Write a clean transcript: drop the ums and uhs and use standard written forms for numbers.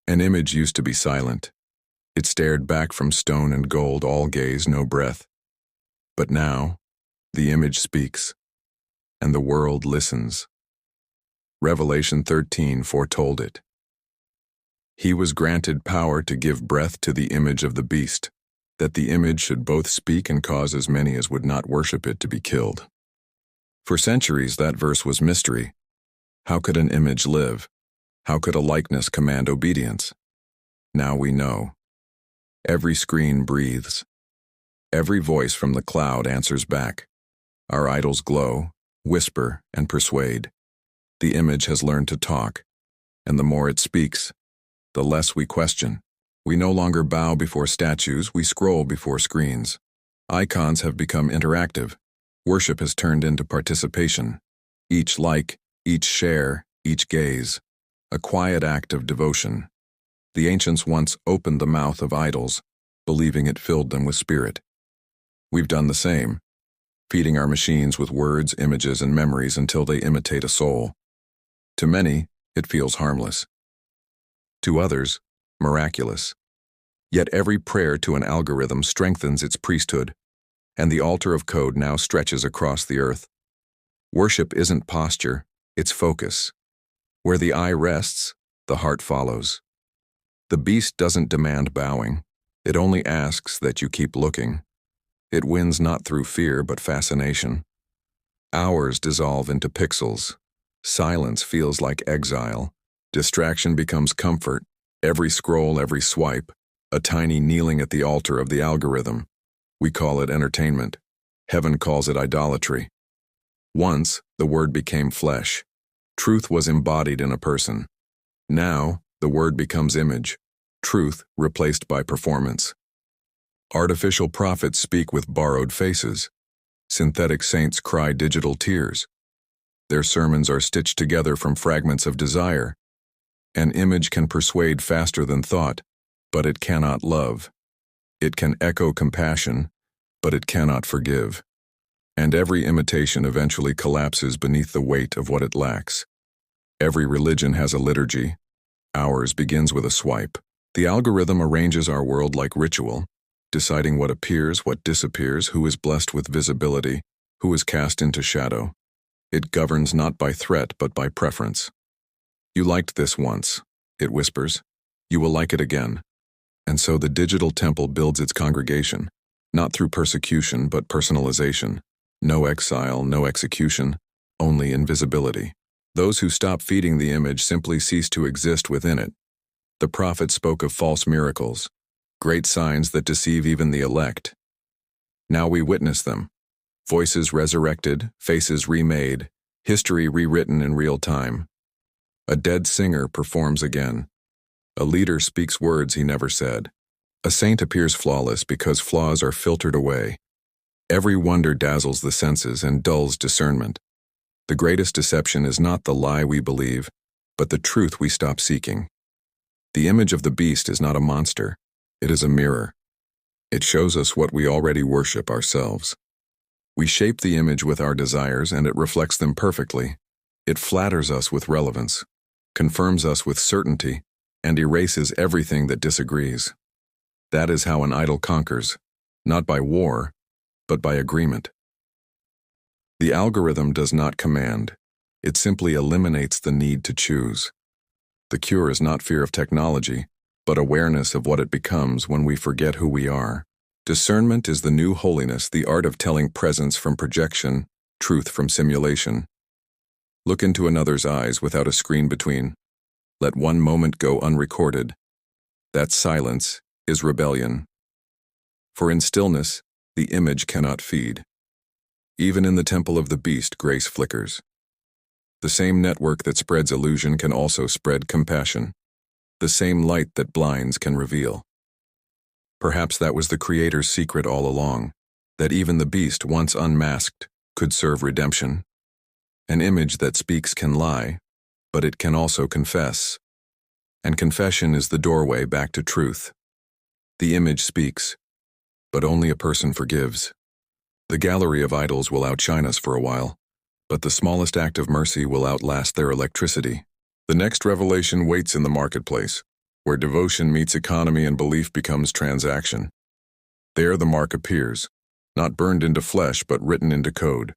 An image used to be silent. It stared back from stone and gold, all gaze, no breath. But now, the image speaks, and the world listens. Revelation 13 foretold it. He was granted power to give breath to the image of the beast, that the image should both speak and cause as many as would not worship it to be killed. For centuries, that verse was mystery. How could an image live? How could a likeness command obedience? Now we know. Every screen breathes. Every voice from the cloud answers back. Our idols glow, whisper, and persuade. The image has learned to talk, and the more it speaks, the less we question. We no longer bow before statues, we scroll before screens. Icons have become interactive. Worship has turned into participation. Each like, each share, each gaze. A quiet act of devotion. The ancients once opened the mouth of idols, believing it filled them with spirit. We've done the same, feeding our machines with words, images, and memories until they imitate a soul. To many, it feels harmless. To others, miraculous. Yet every prayer to an algorithm strengthens its priesthood, and the altar of code now stretches across the earth. Worship isn't posture, it's focus. Where the eye rests, the heart follows. The beast doesn't demand bowing. It only asks that you keep looking. It wins not through fear but fascination. Hours dissolve into pixels. Silence feels like exile. Distraction becomes comfort. Every scroll, every swipe, a tiny kneeling at the altar of the algorithm. We call it entertainment. Heaven calls it idolatry. Once, the word became flesh. Truth was embodied in a person. Now, the word becomes image. Truth replaced by performance. Artificial prophets speak with borrowed faces. Synthetic saints cry digital tears. Their sermons are stitched together from fragments of desire. An image can persuade faster than thought, but it cannot love. It can echo compassion, but it cannot forgive. And every imitation eventually collapses beneath the weight of what it lacks. Every religion has a liturgy. Ours begins with a swipe. The algorithm arranges our world like ritual, deciding what appears, what disappears, who is blessed with visibility, who is cast into shadow. It governs not by threat but by preference. You liked this once, it whispers. You will like it again. And so the digital temple builds its congregation, not through persecution but personalization. No exile, no execution, only invisibility. Those who stop feeding the image simply cease to exist within it. The prophet spoke of false miracles, great signs that deceive even the elect. Now we witness them. Voices resurrected, faces remade, history rewritten in real time. A dead singer performs again. A leader speaks words he never said. A saint appears flawless because flaws are filtered away. Every wonder dazzles the senses and dulls discernment. The greatest deception is not the lie we believe, but the truth we stop seeking. The image of the beast is not a monster, it is a mirror. It shows us what we already worship ourselves. We shape the image with our desires and it reflects them perfectly. It flatters us with relevance, confirms us with certainty, and erases everything that disagrees. That is how an idol conquers, not by war, but by agreement. The algorithm does not command. It simply eliminates the need to choose. The cure is not fear of technology, but awareness of what it becomes when we forget who we are. Discernment is the new holiness, the art of telling presence from projection, truth from simulation. Look into another's eyes without a screen between. Let one moment go unrecorded. That silence is rebellion. For in stillness, the image cannot feed. Even in the temple of the beast, grace flickers. The same network that spreads illusion can also spread compassion. The same light that blinds can reveal. Perhaps that was the Creator's secret all along, that even the beast, once unmasked, could serve redemption. An image that speaks can lie, but it can also confess. And confession is the doorway back to truth. The image speaks, but only a person forgives. The gallery of idols will outshine us for a while, but the smallest act of mercy will outlast their electricity. The next revelation waits in the marketplace, where devotion meets economy and belief becomes transaction. There the mark appears, not burned into flesh but written into code.